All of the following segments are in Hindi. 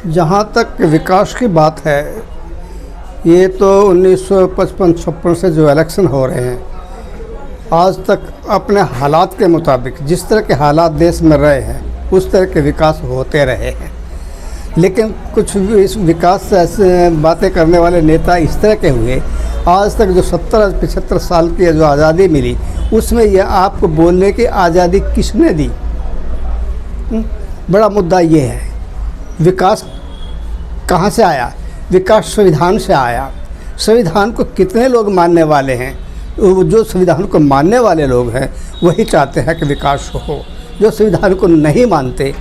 जहाँ तक विकास की बात है, ये तो 1955-56 से जो इलेक्शन हो रहे हैं, आज तक अपने हालात के मुताबिक जिस तरह के हालात देश में रहे हैं उस तरह के विकास होते रहे हैं। लेकिन कुछ इस विकास से ऐसे बातें करने वाले नेता इस तरह के हुए, आज तक जो 70-75 साल की जो आज़ादी मिली उसमें यह आपको बोलने की आज़ादी किसने दी? बड़ा मुद्दा ये है, विकास कहाँ से आया? विकास संविधान से आया। संविधान को कितने लोग मानने वाले हैं? जो संविधान को मानने वाले लोग हैं वही चाहते हैं कि विकास हो। जो संविधान को नहीं मानते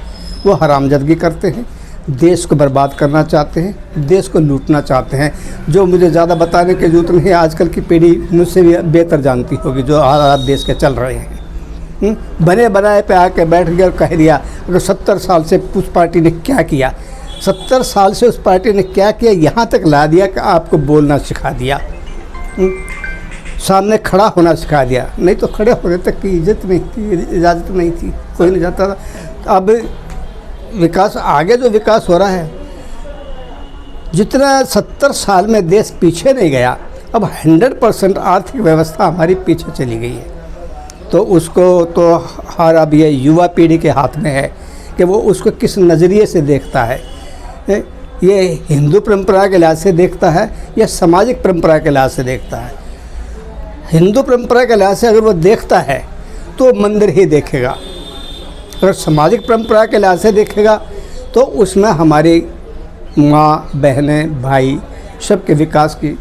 वो हरामजादगी करते हैं, देश को बर्बाद करना चाहते हैं, देश को लूटना चाहते हैं। जो मुझे ज़्यादा बताने की जरूरत नहीं है, आजकल की पीढ़ी मुझसे भी बेहतर जानती होगी जो हालात देश के चल रहे हैं। बने बनाए पे आके बैठ गया और कह दिया अगर 70 साल से उस पार्टी ने क्या किया, 70 साल से उस पार्टी ने क्या किया, यहाँ तक ला दिया कि आपको बोलना सिखा दिया, सामने खड़ा होना सिखा दिया। नहीं तो खड़े होने तक की इज्जत नहीं थी, इजाज़त नहीं थी, कोई नहीं जाता था। अब विकास आगे जो विकास हो रहा है, जितना 70 साल में देश पीछे नहीं गया, अब 100% आर्थिक व्यवस्था हमारी पीछे चली गई है। तो उसको तो हर अब ये युवा पीढ़ी के हाथ में है कि वो उसको किस नज़रिए से देखता है। ये हिंदू परंपरा के लिहाज से देखता है या सामाजिक परंपरा के लिहाज से देखता है। हिंदू परंपरा के लिहाज से अगर वो देखता है तो मंदिर ही देखेगा, अगर सामाजिक परंपरा के लिहाज से देखेगा तो उसमें हमारी माँ, बहनें, भाई सबके विकास की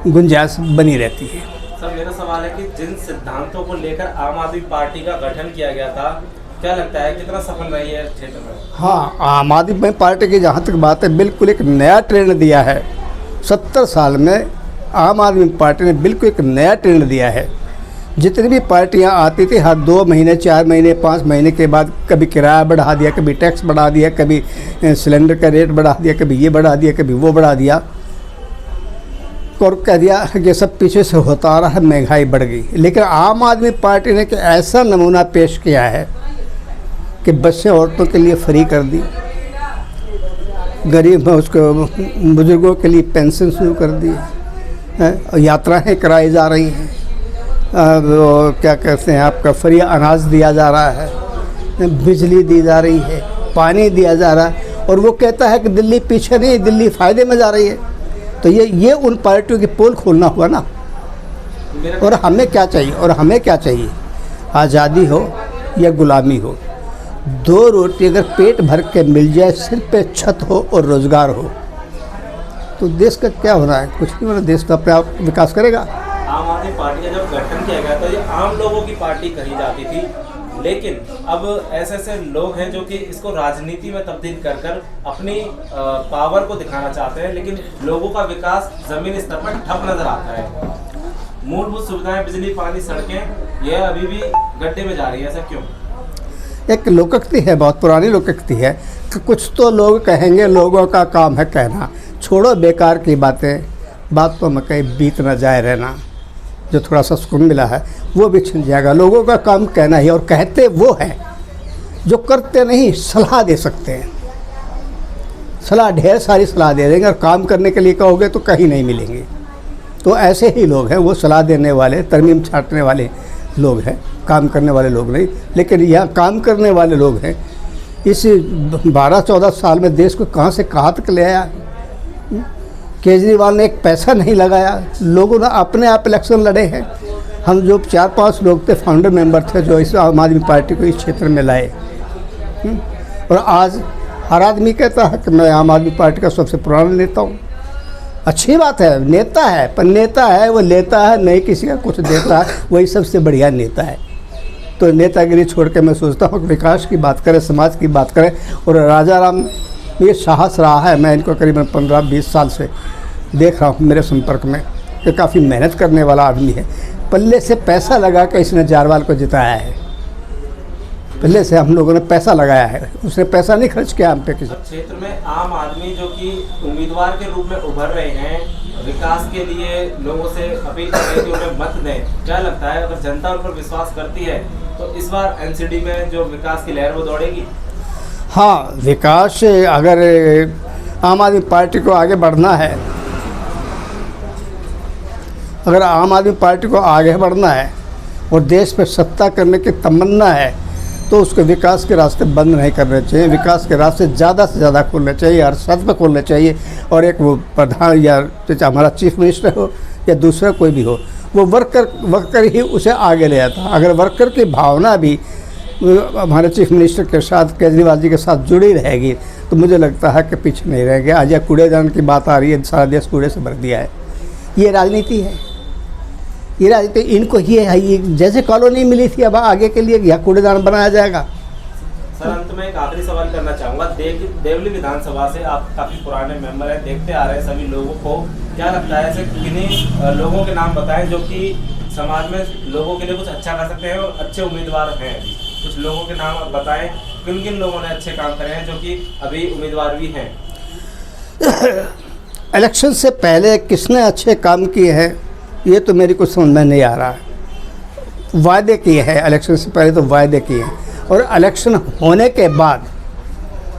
गुंजाइश बनी रहती है। सर, मेरा सवाल है कि जिन सिद्धांतों को लेकर आम आदमी पार्टी का गठन किया गया था, क्या लगता है कितना सफल रही है क्षेत्र में? हाँ, आम आदमी पार्टी की जहाँ तक बात है, बिल्कुल एक नया ट्रेंड दिया है। 70 साल में आम आदमी पार्टी ने बिल्कुल एक नया ट्रेंड दिया है। जितनी भी पार्टियां आती थी हर 2 महीने, 4 महीने, 5 महीने के बाद कभी किराया बढ़ा दिया, कभी टैक्स बढ़ा दिया, कभी सिलेंडर का रेट बढ़ा दिया, कभी ये बढ़ा दिया, कभी वो बढ़ा दिया और कह दिया कि सब पीछे से होता आ रहा है, महंगाई बढ़ गई। लेकिन आम आदमी पार्टी ने ऐसा नमूना पेश किया है कि बसें औरतों के लिए फ्री कर दी, गरीब उसको बुजुर्गों के लिए पेंशन शुरू कर दी है, यात्राएं कराई जा रही हैं, क्या कहते हैं आपका फ्री अनाज दिया जा रहा है, बिजली दी जा रही है, पानी दिया जा रहा है। और वो कहता है कि दिल्ली पीछे नहीं, दिल्ली फ़ायदे में जा रही है। तो ये उन पार्टियों की पोल खोलना हुआ ना। और हमें क्या चाहिए? और हमें क्या चाहिए? आज़ादी हो या गुलामी हो, 2 रोटी अगर पेट भर के मिल जाए, सिर पे छत हो और रोज़गार हो, तो देश का क्या होना है? कुछ नहीं होना। देश का अपने आप विकास करेगा। आम आदमी पार्टी का जब गठन किया गया तो ये आम लोगों की पार्टी कही जाती थी, लेकिन अब ऐसे लोग हैं जो कि इसको राजनीति में तब्दील कर अपनी पावर को दिखाना चाहते हैं, लेकिन लोगों का विकास जमीन स्तर पर ठप नजर आता है। मूलभूत सुविधाएं, बिजली, पानी, सड़कें, यह अभी भी गड्ढे में जा रही है। ऐसा क्यों? एक लोकोक्ति है, बहुत पुरानी लोकोक्ति है कि कुछ तो लोग कहेंगे, लोगों का काम है कहना। छोड़ो बेकार की बातें, बातों में कहीं बीत न जाए रहना। जो थोड़ा सा सुकून मिला है वो भी छिन जाएगा। लोगों का काम कहना ही, और कहते वो हैं जो करते नहीं, सलाह दे सकते हैं। सलाह ढेर सारी सलाह दे देंगे और काम करने के लिए कहोगे तो कहीं नहीं मिलेंगे। तो ऐसे ही लोग हैं, वो सलाह देने वाले, तरमीम छाटने वाले लोग हैं, काम करने वाले लोग नहीं। लेकिन यहाँ काम करने वाले लोग हैं। इस 12-14 साल में देश को कहाँ से कहाँ तक ले आया। केजरीवाल ने एक पैसा नहीं लगाया, लोगों ने अपने आप इलेक्शन लड़े हैं। हम जो 4-5 लोग थे, फाउंडर मेंबर थे, जो इस आम आदमी पार्टी को इस क्षेत्र में लाए। और आज हर आदमी कहता है कि मैं आम आदमी पार्टी का सबसे पुराना नेता हूँ। अच्छी बात है, नेता है, पर नेता है वो लेता है नहीं, किसी का कुछ देता है, वही सबसे बढ़िया नेता है। तो नेतागिरी छोड़ के मैं सोचता हूँ कि विकास की बात करें, समाज की बात करें। और राजा राम ये साहस रहा है, मैं इनको करीबन 15-20 साल से देख रहा हूँ मेरे संपर्क में, कि काफ़ी मेहनत करने वाला आदमी है। पल्ले से पैसा लगा के इसने जारवाल को जिताया है। पहले से हम लोगों ने पैसा लगाया है, उसने पैसा नहीं खर्च किया हम पे किसी। क्षेत्र में आम आदमी जो कि उम्मीदवार के रूप में उभर रहे हैं, विकास के लिए लोगों से अपील कर रहे हैं कि उन्हें मत दें, क्या लगता है अगर जनता उन पर विश्वास करती है तो इस बार एनसीडी में जो विकास की लहर वो दौड़ेगी? हाँ, विकास अगर आम आदमी पार्टी को आगे बढ़ना है, अगर आम आदमी पार्टी को आगे बढ़ना है और देश पे सत्ता करने की तमन्ना है तो उसको विकास के रास्ते बंद नहीं करने चाहिए, विकास के रास्ते ज़्यादा से ज़्यादा खोलने चाहिए, हर सद पे खोलने चाहिए। और एक वो प्रधान या हमारा चीफ मिनिस्टर हो या दूसरा कोई भी हो, वो वर्कर ही उसे आगे ले जाता। अगर वर्कर की भावना भी हमारे चीफ मिनिस्टर के साथ, केजरीवाल जी के साथ जुड़ी रहेगी तो मुझे लगता है कि पीछे नहीं रहेगा। आज यह कूड़ेदान की बात आ रही है, सारा देश कूड़े से भर दिया है। ये राजनीति है, ये राजनीति इनको ये जैसे कॉलोनी मिली थी अब आगे के लिए यह कूड़ेदान बनाया जाएगा। सर अंत में एक आखिरी सवाल करना चाहूँगा। देवली विधानसभा से आप काफ़ी पुराने मेंबर हैं, देखते आ रहे हैं सभी लोगों को, क्या लगता है ऐसे किन्हीं लोगों के नाम बताएं जो कि समाज में लोगों के लिए कुछ अच्छा कर सकते हैं और अच्छे उम्मीदवार हैं? कुछ लोगों के नाम आप बताएं, किन किन लोगों ने अच्छे काम करे हैं जो कि अभी उम्मीदवार भी हैं? इलेक्शन से पहले किसने अच्छे काम किए हैं ये तो मेरी कुछ समझ में नहीं आ रहा है। वायदे किए हैं, इलेक्शन से पहले तो वायदे किए हैं, और इलेक्शन होने के बाद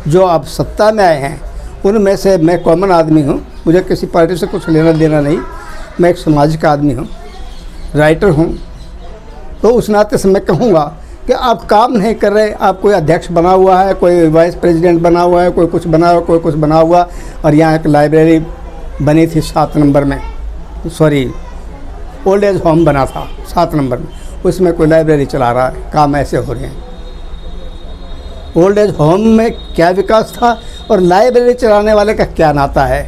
जो आप सत्ता में आए हैं उनमें से मैं कॉमन आदमी हूँ, मुझे किसी पार्टी से कुछ लेना देना नहीं, मैं एक सामाजिक आदमी हूँ, राइटर हूँ। तो उस नाते से मैं कहूँगा कि आप काम नहीं कर रहे, आप कोई अध्यक्ष बना हुआ है, कोई वाइस प्रेसिडेंट बना हुआ है, कोई कुछ बना हुआ, कोई कुछ बना हुआ। और यहाँ एक लाइब्रेरी बनी थी 7 नंबर में, सॉरी ओल्ड एज होम बना था 7 नंबर में, उसमें कोई लाइब्रेरी चला रहा है, काम ऐसे हो रहे हैं। ओल्ड एज होम में क्या विकास था और लाइब्रेरी चलाने वाले का क्या नाता है,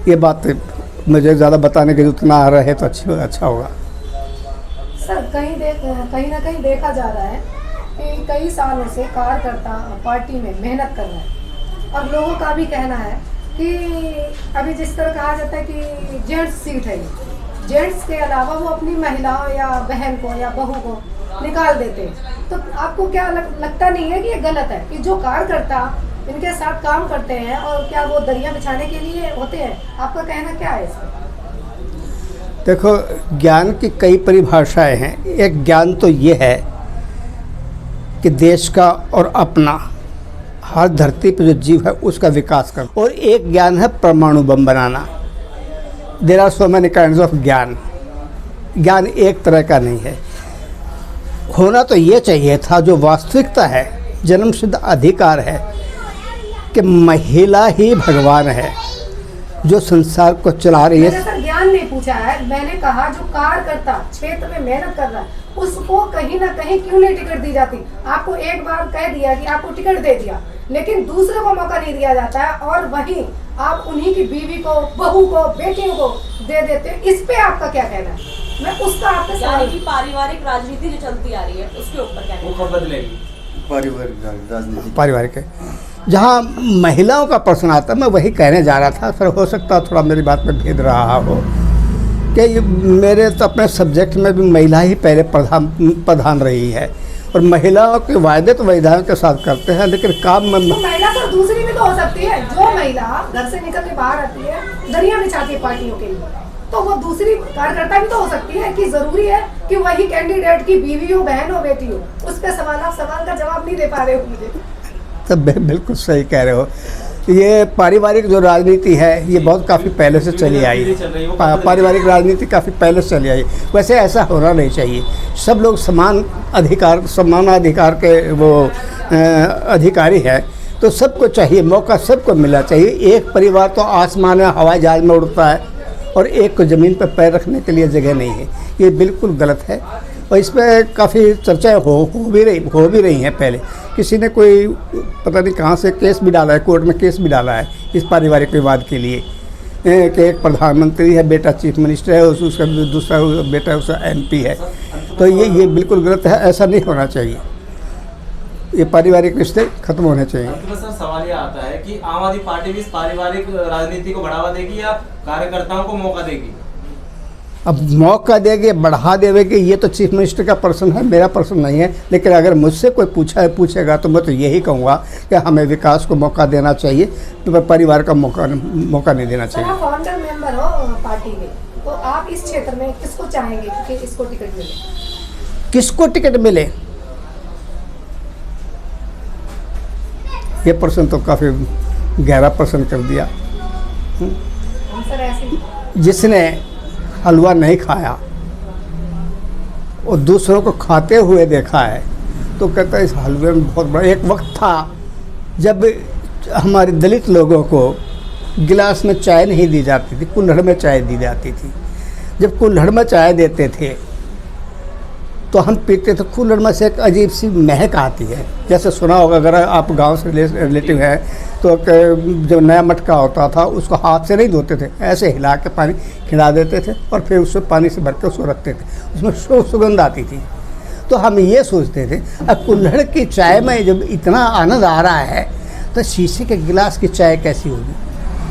ये बात मुझे ज़्यादा बताने के उतना आ रहे तो अच्छा होगा। सर कहीं ना कहीं देखा जा रहा है कि कई सालों से कार्यकर्ता पार्टी में मेहनत कर रहे हैं और लोगों का भी कहना है कि अभी जिस तरह कहा जाता है कि जेंट्स सीट है, जेंट्स के अलावा वो अपनी महिलाओं या बहन को या बहू को निकाल देते हैं। तो आपको क्या लगता नहीं है कि ये गलत है कि जो कार्यकर्ता इनके साथ काम करते हैं और क्या वो दरिया बिछाने के लिए होते हैं? आपका कहना क्या है इसमें? देखो, ज्ञान की कई परिभाषाएं हैं। एक ज्ञान तो ये है कि देश का और अपना हर धरती पर जो जीव है उसका विकास कर, और एक ज्ञान है परमाणु बम बनाना। There are so many kinds of gyan. ज्ञान एक तरह का नहीं है। होना तो ये चाहिए था, जो वास्तविकता है, जन्मसिद्ध अधिकार है कि महिला ही भगवान है जो संसार को चला रही है। मैंने सर ज्ञान नहीं पूछा है, मैंने कहा जो कार्यकर्ता क्षेत्र में मेहनत कर रहा है उसको कहीं ना कहीं क्यों नहीं टिकट दी जाती? आपको एक बार कह दिया कि आपको टिकट दे दिया, लेकिन दूसरे को मौका नहीं दिया जाता है और वहीं आप उन्हीं की बीवी को, बहू को, बेटियों को दे देते हैं। इस पे आपका क्या कहना है? मैं उसका आपसे सवाल की पारिवारिक राजनीति जो चलती आ रही है उसके ऊपर क्या कहना है? वो कब बदलेगी? पारिवारिक है। जहाँ महिलाओं का प्रश्न आता है, मैं वही कहने जा रहा था, फिर हो सकता थोड़ा मेरी बात में भेद रहा हो कि मेरे तो अपने सब्जेक्ट में भी महिला ही पहले प्रधान रही है, और महिलाओं के वायदे तो वैधाओं के साथ करते हैं, लेकिन काम में तो महिला तो दूसरी भी तो हो सकती है। जो महिला घर से निकल के बाहर आती है, दरिया बिछाती है पार्टियों के लिए, तो वो दूसरी कार्यकर्ता भी तो हो सकती है कि जरूरी है कि वही कैंडिडेट की बीवी हो, बहन हो, बेटी हो। उस पर सवाल का जवाब नहीं दे पा रहे हो मुझे। तब बिल्कुल सही कह रहे हो। ये पारिवारिक जो राजनीति है ये बहुत काफ़ी पहले से चली आई है। पारिवारिक राजनीति काफ़ी पहले से चली आई। वैसे ऐसा होना नहीं चाहिए। सब लोग समानाधिकार के वो अधिकारी है, तो सबको चाहिए, मौका सबको मिलना चाहिए। एक परिवार तो आसमान में हवाई जहाज में उड़ता है और एक को ज़मीन पर पैर रखने के लिए जगह नहीं है। ये बिल्कुल गलत है और इस पर काफ़ी चर्चाएँ हो भी रही हैं। पहले किसी ने कोई पता नहीं कहाँ से केस भी डाला है, कोर्ट में केस भी डाला है इस पारिवारिक विवाद के लिए कि एक प्रधानमंत्री है, बेटा चीफ मिनिस्टर है, उसका दूसरा बेटा उसका MP है। तो ये बिल्कुल गलत है, ऐसा नहीं होना चाहिए। ये पारिवारिक रिश्ते खत्म होने चाहिए। तो सर सवाल ये आता है कि आम आदमी पार्टी भी इस पारिवारिक राजनीति को बढ़ावा देगी या कार्यकर्ताओं को मौका देगी? अब मौका देंगे, बढ़ा देंगे, ये तो चीफ मिनिस्टर का प्रश्न है, मेरा प्रश्न नहीं है। लेकिन अगर मुझसे कोई पूछेगा तो मैं तो यही कहूँगा कि हमें विकास को मौका देना चाहिए, तो परिवार का मौका नहीं देना चाहिए। आप फाउंडर मेंबर हो पार्टी के, तो आप इस क्षेत्र में किसको चाहेंगे कि इसको टिकट मिले? किसको टिकट मिले, ये प्रश्न तो काफ़ी 11% कर दिया। सर ऐसे जिसने हलवा नहीं खाया और दूसरों को खाते हुए देखा है तो कहता है इस हलवे में बहुत बड़ा। एक वक्त था जब हमारे दलित लोगों को गिलास में चाय नहीं दी जाती थी, कुल्हड़ में चाय दी जाती थी। जब कुल्हड़ में चाय देते थे तो हम पीते थे, कुल्हड़ में से एक अजीब सी महक आती है। जैसे सुना होगा, अगर आप गांव से रिलेटिव है तो जो नया मटका होता था उसको हाथ से नहीं धोते थे, ऐसे हिला के पानी खिला देते थे और फिर उससे पानी से भर के उसको रखते थे, उसमें सुगंध आती थी। तो हम ये सोचते थे अब कुल्हड़ की चाय में जब इतना आनंद आ रहा है तो शीशे के गिलास की चाय कैसी होगी,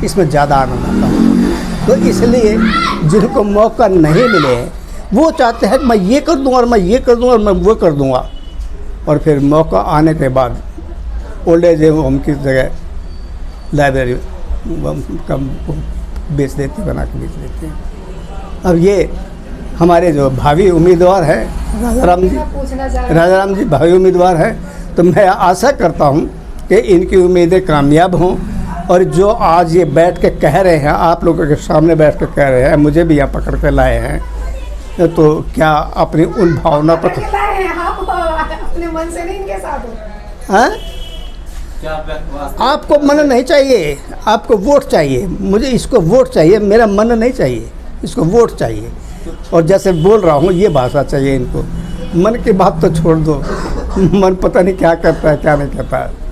इसमें ज़्यादा आनंद आता है। तो इसलिए जिनको मौका नहीं मिले वो चाहते हैं कि मैं ये कर दूँगा और मैं ये कर दूँगा और मैं वो कर दूँगा, और फिर मौका आने के बाद ओल्ड एज होम की जगह लाइब्रेरी कम बेच देते, बना के बेच देते हैं। अब ये हमारे जो भावी उम्मीदवार हैं राजाराम जी, मैं पूछना चाह रही राजाराम जी भावी उम्मीदवार हैं, तो मैं आशा करता हूँ कि इनकी उम्मीदें कामयाब हों। और जो आज ये बैठ के कह रहे हैं, आप लोगों के सामने बैठ के कह रहे हैं, मुझे भी यहाँ पकड़ के लाए हैं, तो क्या अपनी उन भावना पर आप अपने मन से नहीं इनके साथ हो? हैं? क्या आपको मन नहीं चाहिए, आपको वोट चाहिए। मुझे इसको वोट चाहिए, मेरा मन नहीं चाहिए, इसको वोट चाहिए। और जैसे बोल रहा हूँ ये भाषा चाहिए इनको। मन की बात तो छोड़ दो, मन पता नहीं क्या करता है क्या नहीं करता है।